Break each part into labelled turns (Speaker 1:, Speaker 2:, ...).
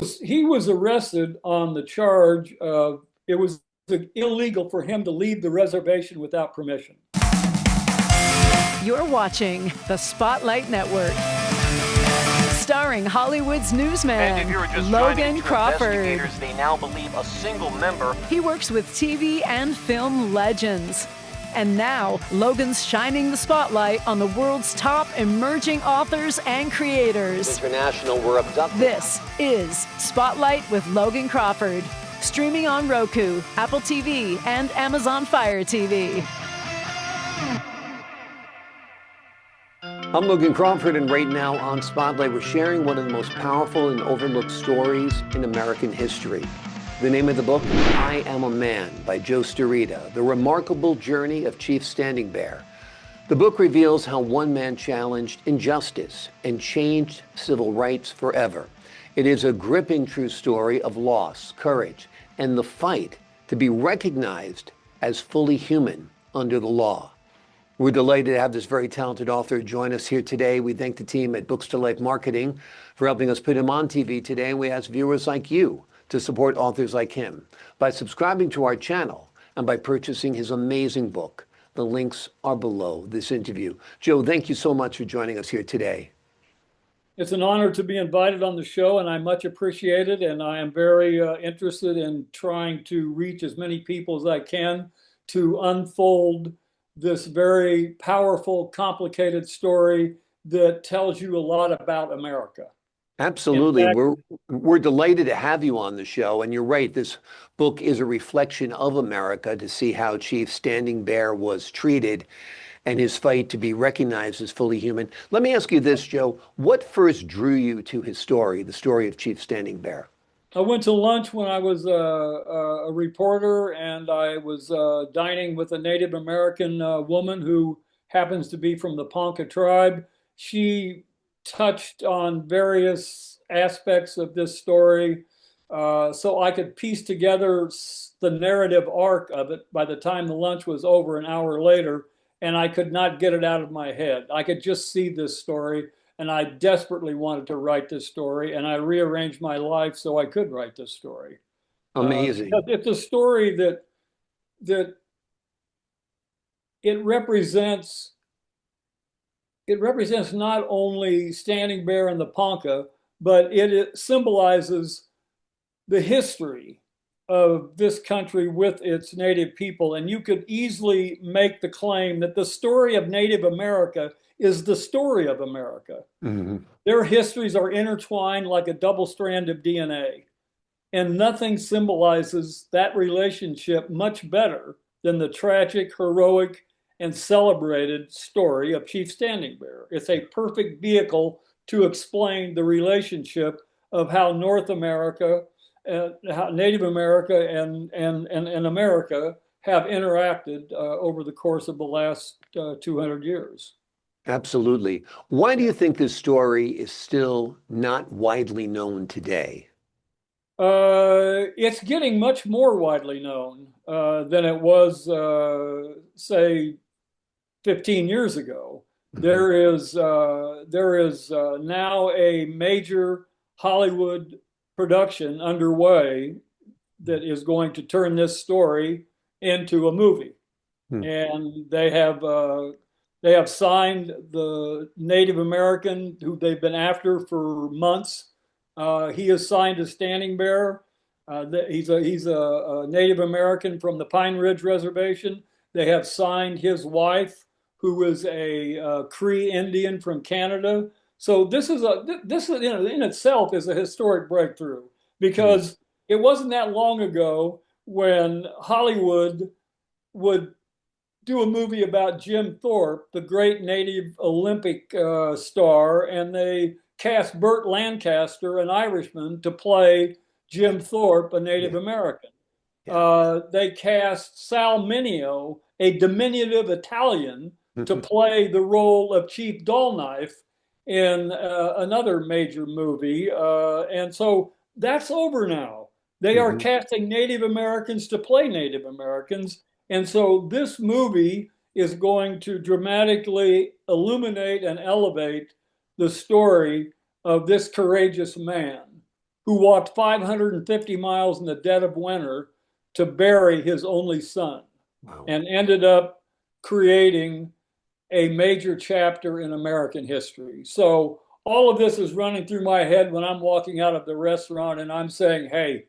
Speaker 1: he was arrested on the charge of it was illegal for him to leave the reservation without permission.
Speaker 2: You're watching the Spotlight Network, starring Hollywood's newsman, Logan Crawford.
Speaker 3: They now believe a single member.
Speaker 2: He works with TV and film legends. And now, Logan's shining the spotlight on the world's top emerging authors and creators.
Speaker 3: International were abducted.
Speaker 2: This is Spotlight with Logan Crawford, streaming on Roku, Apple TV, and Amazon Fire TV.
Speaker 4: I'm Logan Crawford, and right now on Spotlight, we're sharing one of the most powerful and overlooked stories in American history. The name of the book, I Am a Man, by Joe Starita, the remarkable journey of Chief Standing Bear. The book reveals how one man challenged injustice and changed civil rights forever. It is a gripping true story of loss, courage, and the fight to be recognized as fully human under the law. We're delighted to have this very talented author join us here today. We thank the team at Books to Life Marketing for helping us put him on TV today. And we ask viewers like you to support authors like him by subscribing to our channel and by purchasing his amazing book. The links are below this interview. Joe, thank you so much for joining us here today.
Speaker 1: It's an honor to be invited on the show, and I much appreciate it. And I am very interested in trying to reach as many people as I can to unfold this very powerful, complicated story that tells you a lot about America.
Speaker 4: Absolutely. We're delighted to have you on the show. And you're right, this book is a reflection of America, to see how Chief Standing Bear was treated and his fight to be recognized as fully human. Let me ask you this, Joe. What first drew you to his story, the story of Chief Standing Bear?
Speaker 1: I went to lunch when I was a reporter, and I was dining with a Native American woman who happens to be from the Ponca tribe. She touched on various aspects of this story, so I could piece together the narrative arc of it by the time the lunch was over an hour later, and I could not get it out of my head. I could just see this story, and I desperately wanted to write this story, and I rearranged my life so I could write this story.
Speaker 4: Amazing.
Speaker 1: It's a story that it represents not only Standing Bear and the Ponca, but it symbolizes the history of this country with its Native people. And you could easily make the claim that the story of Native America is the story of America.
Speaker 4: Mm-hmm.
Speaker 1: Their histories are intertwined like a double strand of DNA. And nothing symbolizes that relationship much better than the tragic, heroic, and celebrated story of Chief Standing Bear. It's a perfect vehicle to explain the relationship of how North America, how Native America and America have interacted over the course of the last 200 years.
Speaker 4: Absolutely. Why do you think this story is still not widely known today?
Speaker 1: It's getting much more widely known than it was, say, 15 years ago. There is now a major Hollywood production underway that is going to turn this story into a movie. And they have signed the Native American who they've been after for months. He is signed as Standing Bear. He's a Native American from the Pine Ridge Reservation. They have signed his wife, who is a Cree Indian from Canada. So this in itself is a historic breakthrough, because it wasn't that long ago when Hollywood would do a movie about Jim Thorpe, the great Native Olympic star, and they cast Burt Lancaster, an Irishman, to play Jim Thorpe, a Native American. They cast Sal Mineo, a diminutive Italian, to play the role of Chief Dullknife in another major movie. And so that's over now. They are casting Native Americans to play Native Americans. And so this movie is going to dramatically illuminate and elevate the story of this courageous man. who walked 550 miles in the dead of winter to bury his only son.
Speaker 4: Wow.
Speaker 1: And ended up creating a major chapter in American history. So all of this is running through my head when I'm walking out of the restaurant and I'm saying, hey,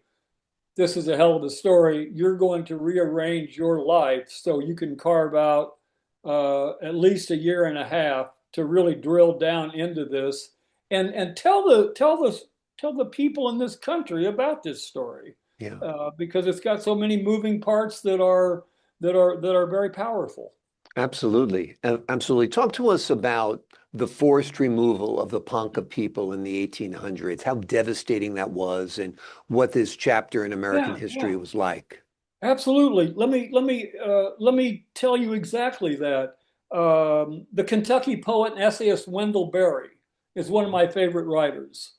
Speaker 1: this is a hell of a story. You're going to rearrange your life so you can carve out at least a year and a half to really drill down into this and tell the people in this country about this story.
Speaker 4: Yeah.
Speaker 1: Because it's got so many moving parts that are very powerful.
Speaker 4: Absolutely. Absolutely. Talk to us about the forced removal of the Ponca people in the 1800s, how devastating that was, and what this chapter in American history
Speaker 1: Yeah,
Speaker 4: was like.
Speaker 1: absolutely. Let me tell you exactly that. The Kentucky poet and essayist Wendell Berry is one of my favorite writers.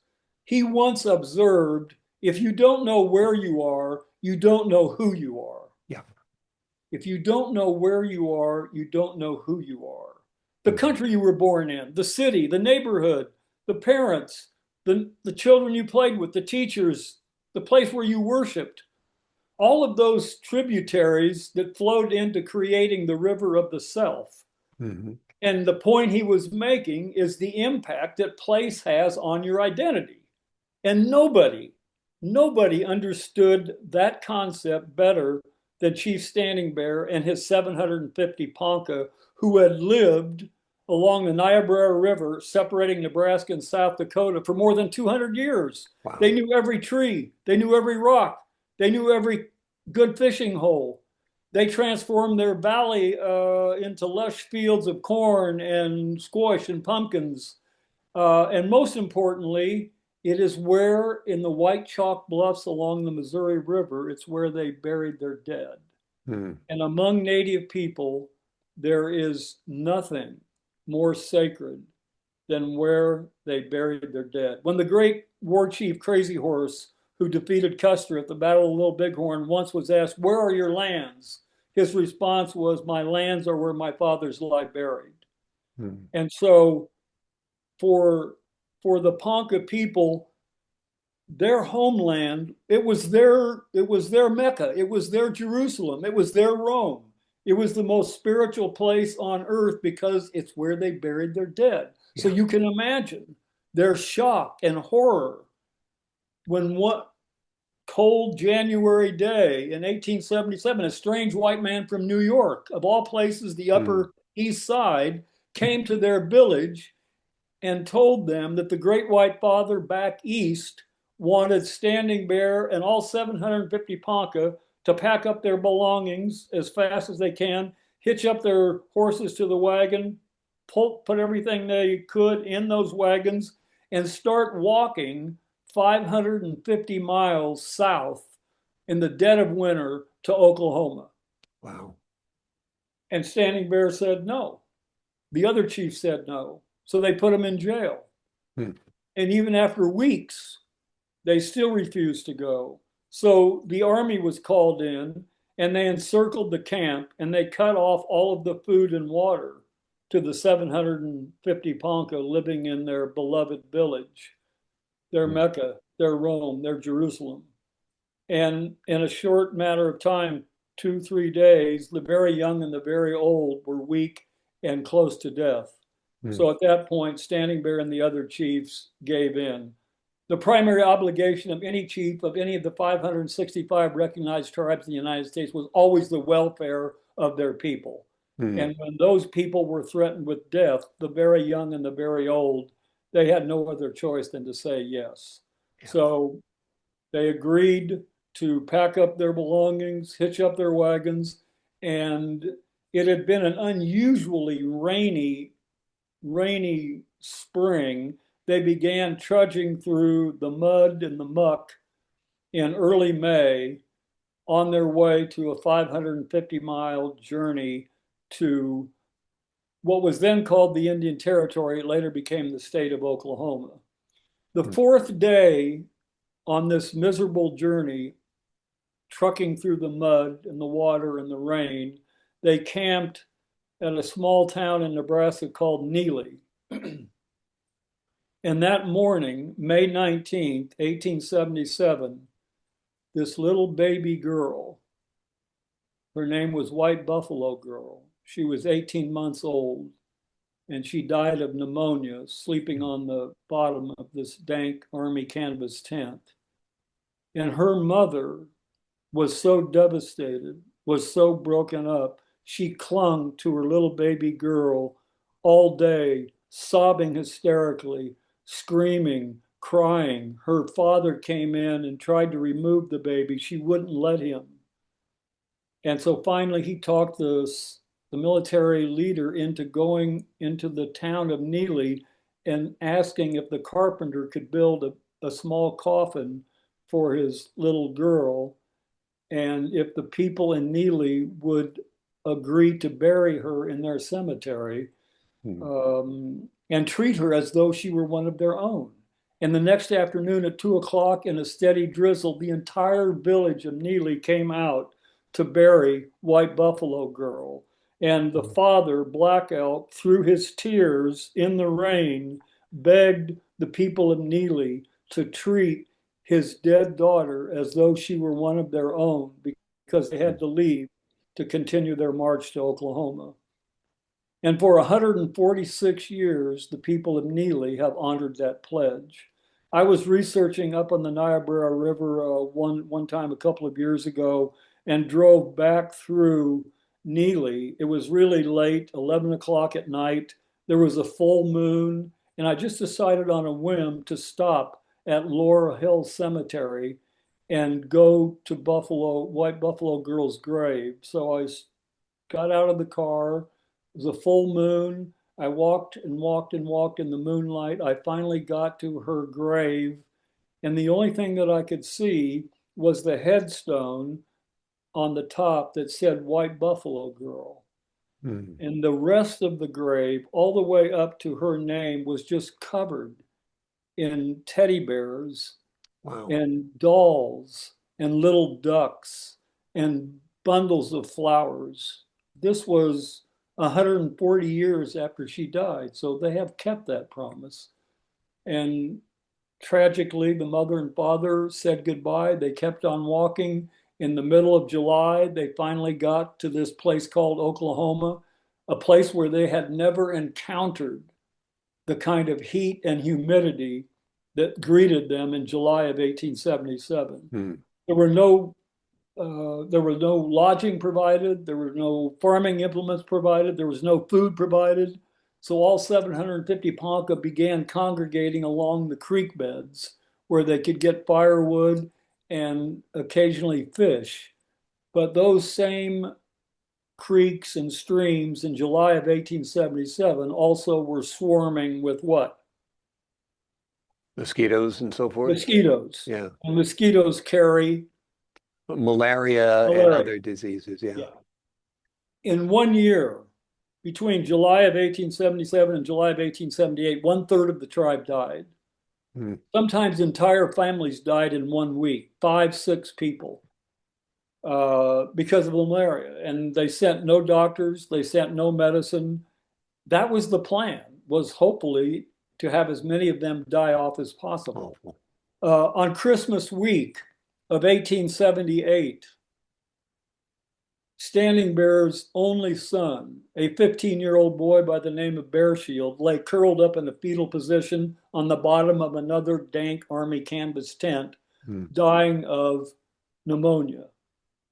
Speaker 1: He once observed, if you don't know where you are, you don't know who you are.
Speaker 4: Yeah.
Speaker 1: If you don't know where you are, you don't know who you are. The
Speaker 4: Mhm.
Speaker 1: country you were born in, the city, the neighborhood, the parents, the children you played with, the teachers, the place where you worshiped, all of those tributaries that flowed into creating the river of the self.
Speaker 4: Mhm.
Speaker 1: And the point he was making is the impact that place has on your identity. And nobody understood that concept better than Chief Standing Bear and his 750 Ponca, who had lived along the Niobrara River, separating Nebraska and South Dakota for more than 200 years.
Speaker 4: Wow.
Speaker 1: They knew every tree, they knew every rock, they knew every good fishing hole. They transformed their valley into lush fields of corn and squash and pumpkins. And most importantly, it is where in the white chalk bluffs along the Missouri River, it's where they buried their dead.
Speaker 4: Mhm.
Speaker 1: And among Native people, there is nothing more sacred than where they buried their dead. When the great war chief Crazy Horse, who defeated Custer at the Battle of Little Bighorn, once was asked, "Where are your lands?" His response was, "My lands are where my fathers lie buried."
Speaker 4: Mhm.
Speaker 1: And so for for the Ponca people, their homeland, it was their Mecca, it was their Jerusalem, it was their Rome. It was the most spiritual place on earth because it's where they buried their dead. So
Speaker 4: Yeah.
Speaker 1: you can imagine their shock and horror when one cold January day in 1877, a strange white man from New York, of all places, the
Speaker 4: Mhm.
Speaker 1: Upper East Side, came to their village and told them that the Great White Father back east wanted Standing Bear and all 750 Ponca to pack up their belongings as fast as they can, hitch up their horses to the wagon, put everything they could in those wagons, and start walking 550 miles south in the dead of winter to Oklahoma.
Speaker 4: Wow.
Speaker 1: And Standing Bear said no. The other chief said no. So they put him in jail.
Speaker 4: Mhm.
Speaker 1: And even after weeks, they still refused to go. So the army was called in and they encircled the camp and they cut off all of the food and water to the 750 Ponca living in their beloved village, their
Speaker 4: Mhm.
Speaker 1: Mecca, their Rome, their Jerusalem. And in a short matter of time, 2, 3 days, the very young and the very old were weak and close to death.
Speaker 4: Mhm.
Speaker 1: So at that point, Standing Bear and the other chiefs gave in. The primary obligation of any chief of any of the 565 recognized tribes in the United States was always the welfare of their people.
Speaker 4: Mhm.
Speaker 1: And when those people were threatened with death, the very young and the very old, they had no other choice than to say yes.
Speaker 4: Yeah.
Speaker 1: So they agreed to pack up their belongings, hitch up their wagons, and it had been an unusually rainy spring. They began trudging through the mud and the muck in early May on their way to a 550-mile journey to what was then called the Indian Territory. It later became the state of Oklahoma. The
Speaker 4: Mhm.
Speaker 1: fourth day on this miserable journey, trucking through the mud and the water and the rain, they camped at a small town in Nebraska called Neely. And that morning, May 19th, 1877, this little baby girl, her name was White Buffalo Girl. She was 18 months old, and she died of pneumonia sleeping on the bottom of this dank army canvas tent. And her mother was so devastated, was so broken up, she clung to her little baby girl all day, sobbing hysterically, screaming, crying. Her father came in and tried to remove the baby. She wouldn't let him. And so finally, he talked the military leader into going into the town of Neely and asking if the carpenter could build a small coffin for his little girl, and if the people in Neely would agree to bury her in their cemetery, and treat her as though she were one of their own. And the next afternoon at 2 o'clock, in a steady drizzle, the entire village of Neely came out to bury White Buffalo Girl. And the father, Black Elk, through his tears in the rain, begged the people of Neely to treat his dead daughter as though she were one of their own, because they had to leave to continue their march to Oklahoma. And for 146 years, the people of Neely have honored that pledge. I was researching up on the Niobrara River one time a couple of years ago and drove back through Neely. It was really late, 11 o'clock at night. There was a full moon, and I just decided on a whim to stop at Laurel Hill Cemetery and go to White Buffalo Girl's grave. So I got out of the car. It was a full moon. I walked and walked and walked in the moonlight. I finally got to her grave, and the only thing that I could see was the headstone on the top that said White Buffalo Girl. And the rest of the grave, all the way up to her name, was just covered in teddy bears and dolls and little ducks and bundles of flowers. This was 140 years after she died, so they have kept that promise. And tragically, the mother and father said goodbye. They kept on walking. In the middle of July, they finally got to this place called Oklahoma, a place where they had never encountered the kind of heat and humidity that greeted them in July of 1877. There were no lodging provided. There were no farming implements provided. There was no food provided. So all 750 Ponca began congregating along the creek beds where they could get firewood and occasionally fish. But those same creeks and streams in July of 1877 also were swarming with what?
Speaker 4: Mosquitoes and so forth.
Speaker 1: Mosquitoes.
Speaker 4: Yeah.
Speaker 1: And mosquitoes carry
Speaker 4: malaria and other diseases. Yeah.
Speaker 1: In 1 year, between July of 1877 and July of 1878, 1/3 of the tribe died. Sometimes entire families died in 1 week, 5, 6 people, because of malaria. And they sent no doctors, they sent no medicine. That was the plan, was hopefully to have as many of them die off as possible. On Christmas week of 1878, Standing Bear's only son, a 15-year-old boy by the name of Bearshield, lay curled up in a fetal position on the bottom of another dank army canvas tent, dying of pneumonia.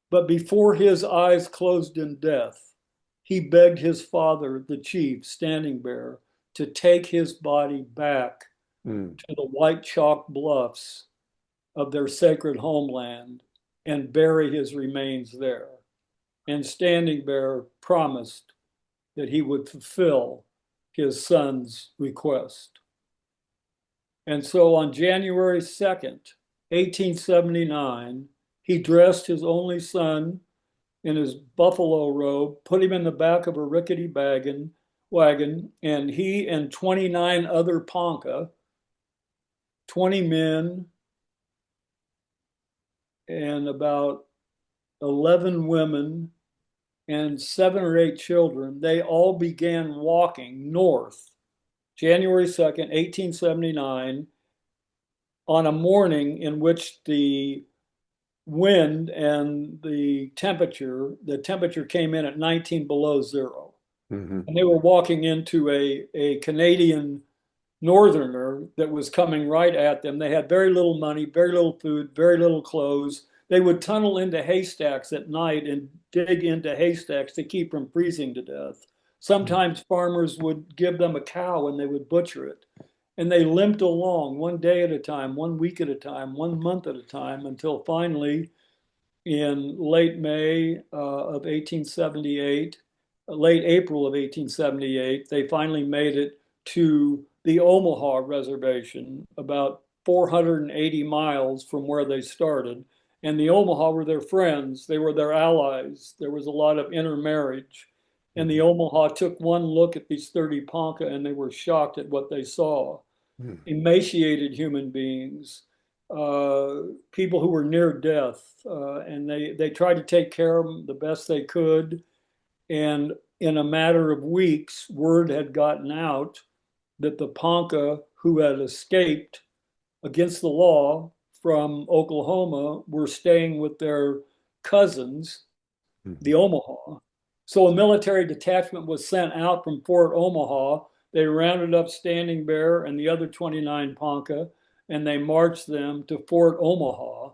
Speaker 1: But before his eyes closed in death, he begged his father, the chief, Standing Bear, to take his body back to the white chalk bluffs of their sacred homeland and bury his remains there. And Standing Bear promised that he would fulfill his son's request. And so on January 2nd, 1879, he dressed his only son in his buffalo robe, put him in the back of a rickety wagon, and he and 29 other Ponca, 20 men, and about 11 women and 7 or 8 children, they all began walking north January 2nd, 1879, on a morning in which the wind and the temperature came in at 19 below zero.
Speaker 4: Mm-hmm.
Speaker 1: And they were walking into a Canadian northerner that was coming right at them. They had very little money, very little food, very little clothes. They would tunnel into haystacks at night and dig into haystacks to keep from freezing to death. Sometimes farmers would give them a cow and they would butcher it. And they limped along one day at a time, 1 week at a time, 1 month at a time, until finally, in late May of 1878, late April of 1878, they finally made it to the Omaha Reservation, about 480 miles from where they started. And the Omaha were their friends, they were their allies. There was a lot of intermarriage. And the Omaha took one look at these 30 Ponca and they were shocked at what they saw. Emaciated human beings, people who were near death, and they tried to take care of them the best they could. And in a matter of weeks, word had gotten out that the Ponca who had escaped against the law from Oklahoma were staying with their cousins, the Omaha. So a military detachment was sent out from Fort Omaha. They rounded up Standing Bear and the other 29 Ponca, and they marched them to Fort Omaha.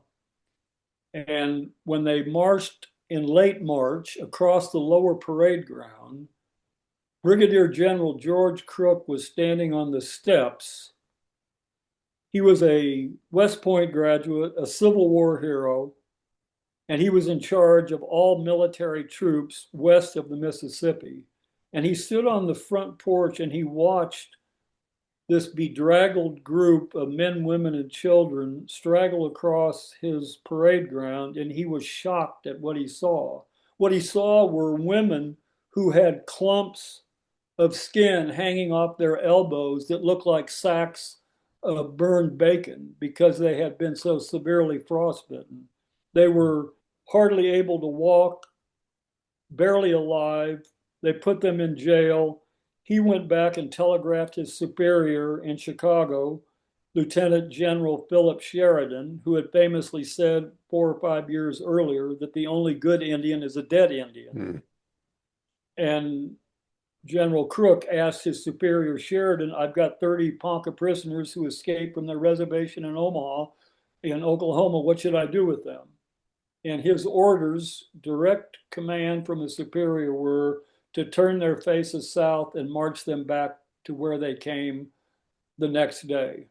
Speaker 1: And when they marched in late March across the lower parade ground, Brigadier General George Crook was standing on the steps. He was a West Point graduate, a Civil War hero, and he was in charge of all military troops west of the Mississippi. And he stood on the front porch and he watched this bedraggled group of men, women, and children straggle across his parade ground, and he was shocked at what he saw. What he saw were women who had clumps of skin hanging off their elbows that looked like sacks of burned bacon because they had been so severely frostbitten. They were hardly able to walk, barely alive. They put them in jail. He went back and telegraphed his superior in Chicago, Lieutenant General Philip Sheridan, who had famously said 4 or 5 years earlier that the only good Indian is a dead Indian. And General Crook asked his superior Sheridan, I've got 30 Ponca prisoners who escaped from their reservation in Omaha, in Oklahoma. What should I do with them? And his orders, direct command from his superior, were to turn their faces south and march them back to where they came the next day.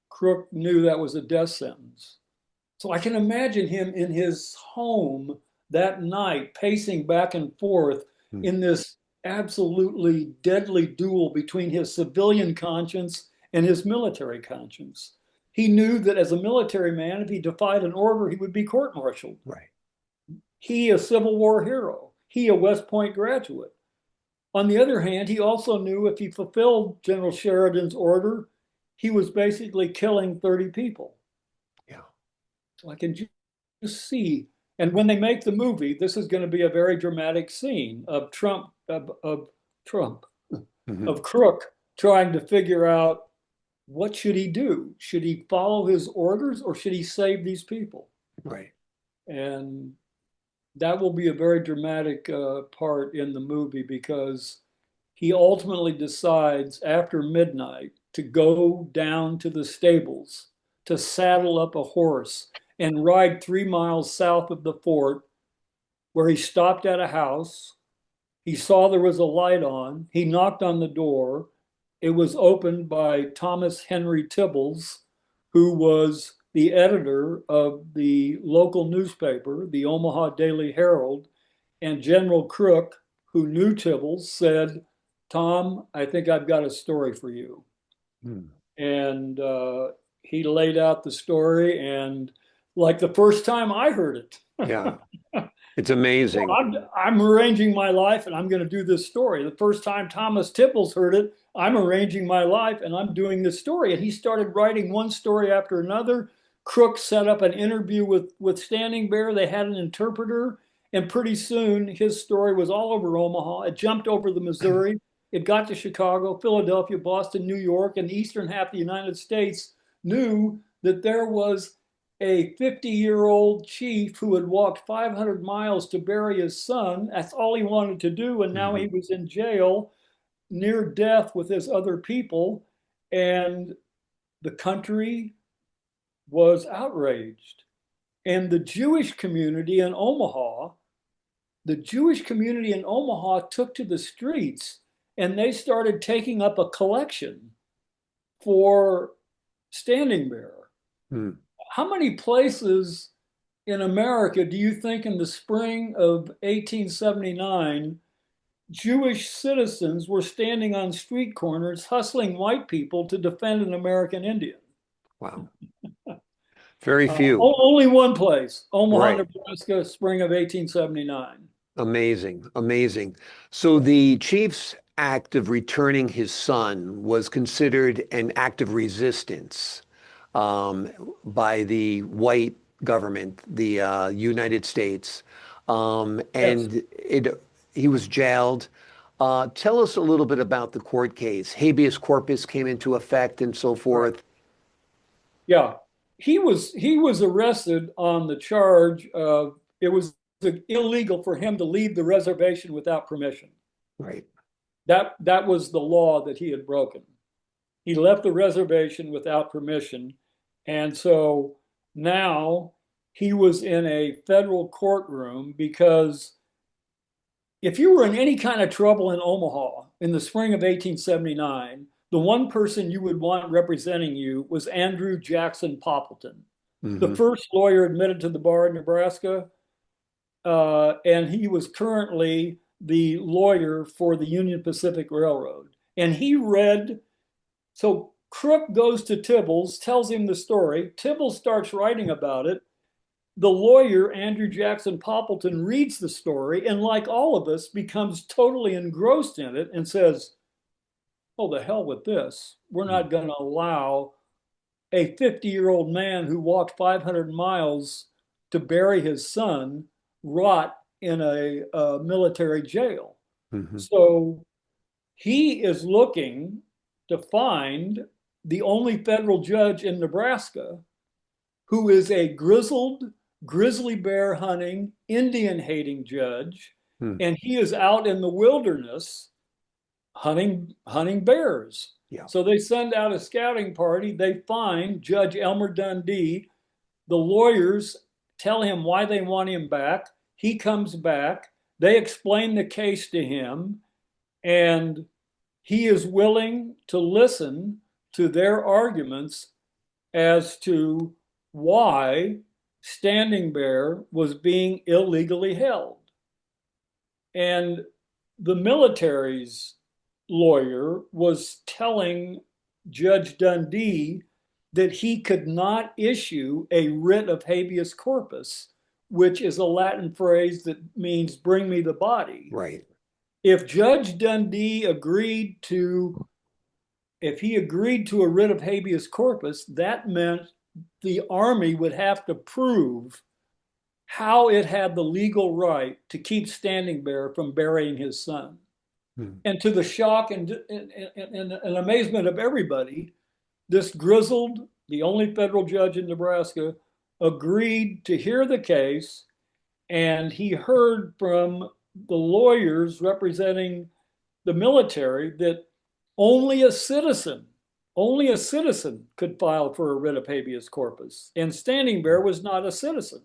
Speaker 1: Crook knew that was a death sentence. So I can imagine him in his home that night, pacing back and forth in this absolutely deadly duel between his civilian conscience and his military conscience. He knew that as a military man, if he defied an order, he would be court-martialed.
Speaker 4: Right.
Speaker 1: He, a Civil War hero. He, a West Point graduate. On the other hand, he also knew if he fulfilled General Sheridan's order, he was basically killing 30 people.
Speaker 4: Yeah.
Speaker 1: So I can just see. And when they make the movie, this is going to be a very dramatic scene of Crook trying to figure out what should he do? Should he follow his orders or should he save these people?
Speaker 4: Right.
Speaker 1: And that will be a very dramatic part in the movie because he ultimately decides after midnight to go down to the stables, to saddle up a horse and ride 3 miles south of the fort, where he stopped at a house. He saw there was a light on. He knocked on the door. It was opened by Thomas Henry Tibbles, who was the editor of the local newspaper, the Omaha Daily Herald. And General Crook, who knew Tibbles, said, Tom, I think I've got a story for you. And he laid out the story, and like the first time I heard it.
Speaker 4: Yeah. It's amazing.
Speaker 1: I'm arranging my life and I'm going to do this story. The first time Thomas Tibbles heard it, I'm arranging my life and I'm doing this story. And he started writing one story after another. Crook set up an interview with Standing Bear. They had an interpreter. And pretty soon his story was all over Omaha. It jumped over the Missouri. it got to Chicago, Philadelphia, Boston, New York, and the eastern half of the United States knew that there was a 50-year-old chief who had walked 500 miles to bury his son. That's all he wanted to do. And now he was in jail, near death with his other people. And the country was outraged. And the Jewish community in Omaha took to the streets, and they started taking up a collection for Standing Bear. How many places in America do you think in the spring of 1879 Jewish citizens were standing on street corners hustling white people to defend an American Indian?
Speaker 4: Wow. Very few.
Speaker 1: Only one place, Omaha,
Speaker 4: Right.
Speaker 1: Nebraska, spring of 1879.
Speaker 4: Amazing, amazing. So the chief's act of returning his son was considered an act of resistance by the white government, the United States, and he was jailed. Tell us a little bit about the court case. Habeas corpus came into effect and so forth.
Speaker 1: Yeah, he was arrested on the charge of it was illegal for him to leave the reservation without permission.
Speaker 4: Right.
Speaker 1: That was the law that he had broken. He left the reservation without permission. And so now he was in a federal courtroom because if you were in any kind of trouble in Omaha in the spring of 1879, the one person you would want representing you was Andrew Jackson Poppleton, the first lawyer admitted to the bar in Nebraska. And he was currently the lawyer for the Union Pacific Railroad. And he read, so Crook goes to Tibbles, tells him the story. Tibbles starts writing about it. The lawyer, Andrew Jackson Poppleton, reads the story and, like all of us, becomes totally engrossed in it and says, oh, the hell with this. We're not going to allow a 50-year-old man who walked 500 miles to bury his son rot in a military jail. So he is looking to find the only federal judge in Nebraska who is a grizzled, grizzly bear hunting, Indian hating judge. And he is out in the wilderness hunting bears.
Speaker 4: Yeah.
Speaker 1: So they send out a scouting party. They find Judge Elmer Dundee. The lawyers tell him why they want him back. He comes back. They explain the case to him, and he is willing to listen to their arguments as to why Standing Bear was being illegally held. And the military's lawyer was telling Judge Dundee that he could not issue a writ of habeas corpus, which is a Latin phrase that means bring me the body.
Speaker 4: Right.
Speaker 1: If Judge Dundee agreed to a writ of habeas corpus, that meant the Army would have to prove how it had the legal right to keep Standing Bear from burying his son. And to the shock and amazement of everybody, this grizzled, the only federal judge in Nebraska, agreed to hear the case, and he heard from the lawyers representing the military that only a citizen could file for a writ of habeas corpus, and Standing Bear was not a citizen.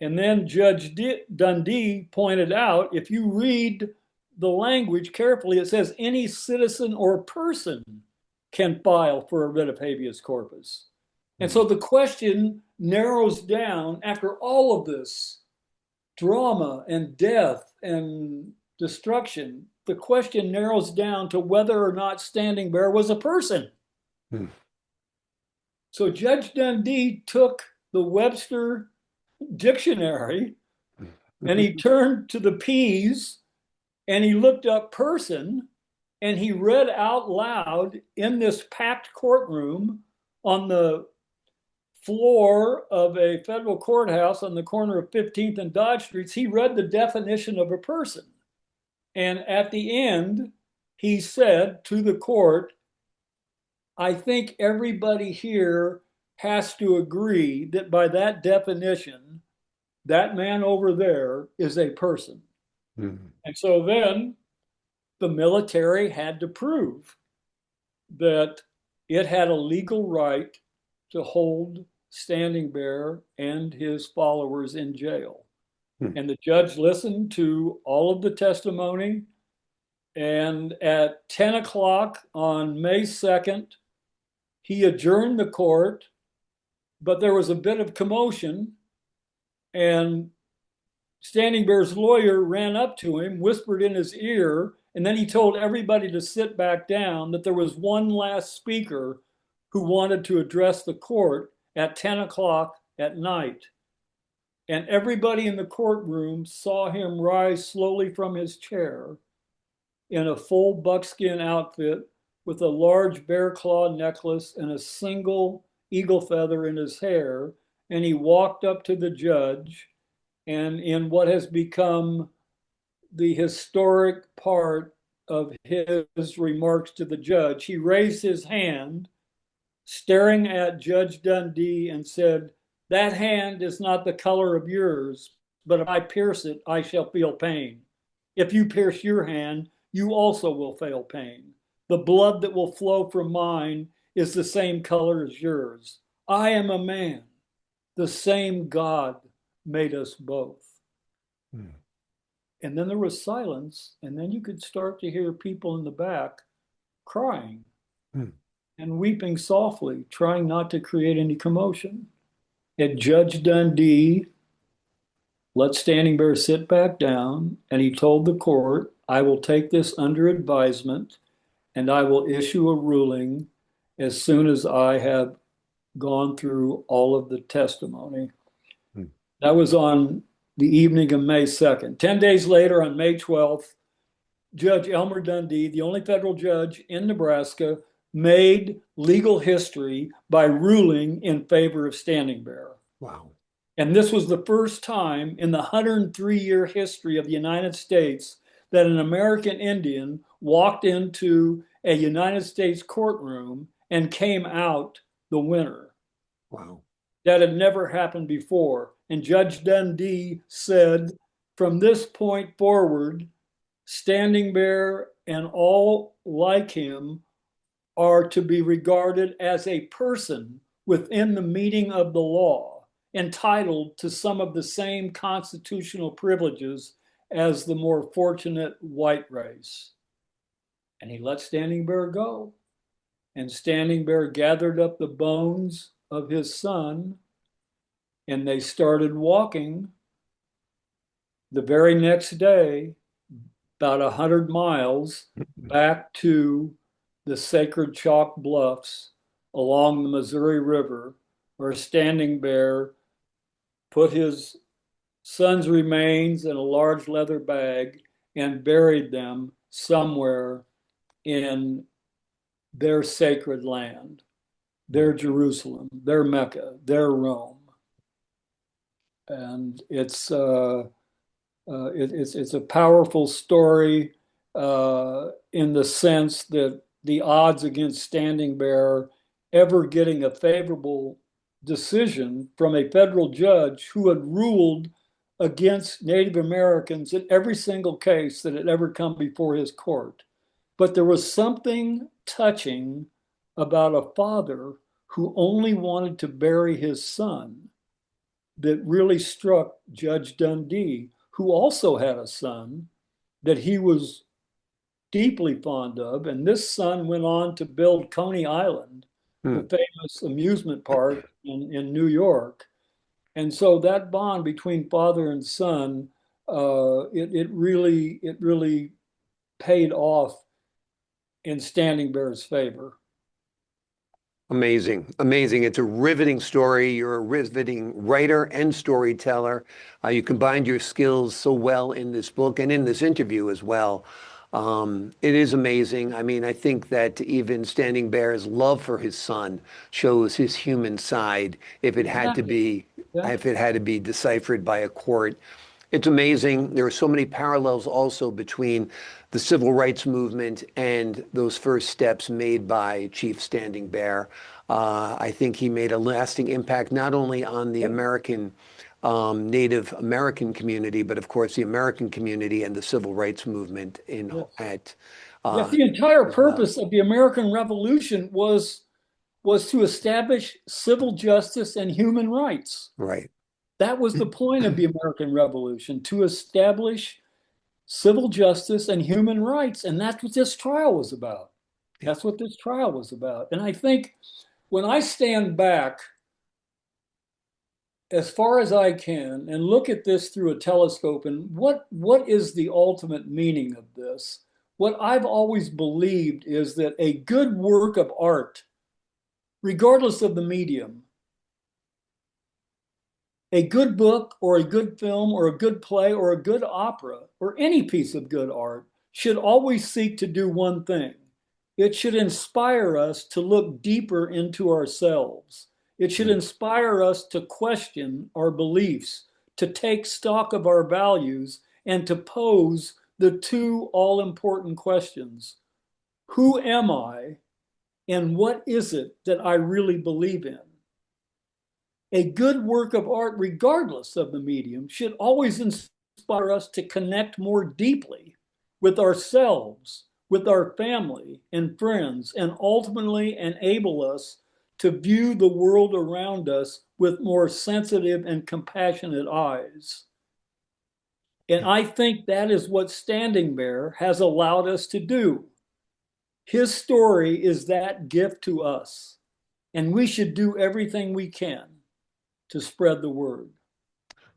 Speaker 1: And then Judge Dundee pointed out, if you read the language carefully, it says any citizen or person can file for a writ of habeas corpus. And so the question narrows down after all of this drama and death and destruction. The question narrows down to whether or not Standing Bear was a person. So Judge Dundee took the Webster dictionary and he turned to the P's and he looked up person and he read out loud in this packed courtroom on the floor of a federal courthouse on the corner of 15th and Dodge Streets. He read the definition of a person. And at the end, he said to the court, I think everybody here has to agree that by that definition, that man over there is a person.
Speaker 4: Mm.
Speaker 1: And so then the military had to prove that it had a legal right to hold Standing Bear and his followers in jail.
Speaker 4: Mm.
Speaker 1: And the judge listened to all of the testimony. And at 10 o'clock on May 2nd, he adjourned the court, but there was a bit of commotion. And Standing Bear's lawyer ran up to him, whispered in his ear, and then he told everybody to sit back down, that there was one last speaker who wanted to address the court at 10 o'clock at night. And everybody in the courtroom saw him rise slowly from his chair in a full buckskin outfit with a large bear claw necklace and a single eagle feather in his hair. And he walked up to the judge, and in what has become the historic part of his remarks to the judge, he raised his hand, staring at Judge Dundee, and said, that hand is not the color of yours, but if I pierce it, I shall feel pain. If you pierce your hand, you also will feel pain. The blood that will flow from mine is the same color as yours. I am a man. The same God made us both.
Speaker 4: Mm.
Speaker 1: And then there was silence, and then you could start to hear people in the back crying and weeping softly, trying not to create any commotion. And Judge Dundee let Standing Bear sit back down, and he told the court, I will take this under advisement, and I will issue a ruling as soon as I have gone through all of the testimony. That was on the evening of May 2nd. 10 days later, on May 12th, Judge Elmer Dundee, the only federal judge in Nebraska, made legal history by ruling in favor of Standing Bear.
Speaker 4: Wow.
Speaker 1: And this was the first time in the 103-year history of the United States that an American Indian walked into a United States courtroom and came out the winner.
Speaker 4: Wow.
Speaker 1: That had never happened before. And Judge Dundee said, from this point forward, Standing Bear and all like him are to be regarded as a person within the meaning of the law, entitled to some of the same constitutional privileges as the more fortunate white race. And he let Standing Bear go. And Standing Bear gathered up the bones of his son, and they started walking the very next day, about 100 miles back to the sacred chalk bluffs along the Missouri River, where Standing Bear put his son's remains in a large leather bag and buried them somewhere in their sacred land, their Jerusalem, their Mecca, their Rome. And it's a powerful story in the sense that the odds against Standing Bear ever getting a favorable decision from a federal judge who had ruled against Native Americans in every single case that had ever come before his court. But there was something touching about a father who only wanted to bury his son that really struck Judge Dundee, who also had a son that he was deeply fond of. And this son went on to build Coney Island, the famous amusement park in New York. And so that bond between father and son, it really paid off in Standing Bear's favor.
Speaker 4: Amazing. Amazing. It's a riveting story. You're a riveting writer and storyteller. You combined your skills so well in this book and in this interview as well. It is amazing. I mean, I think that even Standing Bear's love for his son shows his human side. If it had to be, if it had to be deciphered by a court, It's amazing. There are so many parallels also between the civil rights movement and those first steps made by Chief Standing Bear. I think he made a lasting impact not only on the American Native American community, but of course the American community and the civil rights movement
Speaker 1: Yes.
Speaker 4: at
Speaker 1: Yes, the entire
Speaker 4: as well.
Speaker 1: purpose of the American Revolution was to establish civil justice and human rights.
Speaker 4: Right.
Speaker 1: That was the point of the American Revolution, to establish civil justice and human rights. And that's what this trial was about. That's what this trial was about. And I think when I stand back as far as I can and look at this through a telescope, and what is the ultimate meaning of this? What I've always believed is that a good work of art, regardless of the medium, a good book or a good film or a good play or a good opera or any piece of good art should always seek to do one thing. It should inspire us to look deeper into ourselves. It should inspire us to question our beliefs, to take stock of our values, and to pose the two all-important questions. Who am I, and what is it that I really believe in? A good work of art, regardless of the medium, should always inspire us to connect more deeply with ourselves, with our family and friends, and ultimately enable us to view the world around us with more sensitive and compassionate eyes. And I think that is what Standing Bear has allowed us to do. His story is that gift to us, and we should do everything we can to spread the word.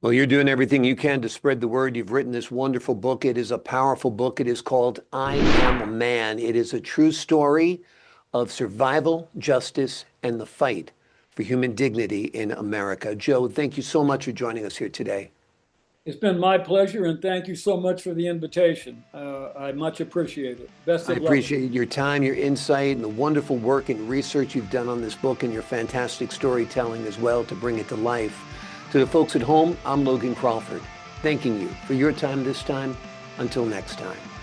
Speaker 4: Well, you're doing everything you can to spread the word. You've written this wonderful book. It is a powerful book. It is called I Am a Man. It is a true story of survival, justice, and the fight for human dignity in America. Joe, thank you so much for joining us here today.
Speaker 1: It's been my pleasure, and thank you so much for the invitation. I much appreciate it. Best
Speaker 4: I
Speaker 1: of luck.
Speaker 4: appreciate your time, your insight, and the wonderful work and research you've done on this book and your fantastic storytelling as well to bring it to life. To the folks at home, I'm Logan Crawford, thanking you for your time this time. Until next time.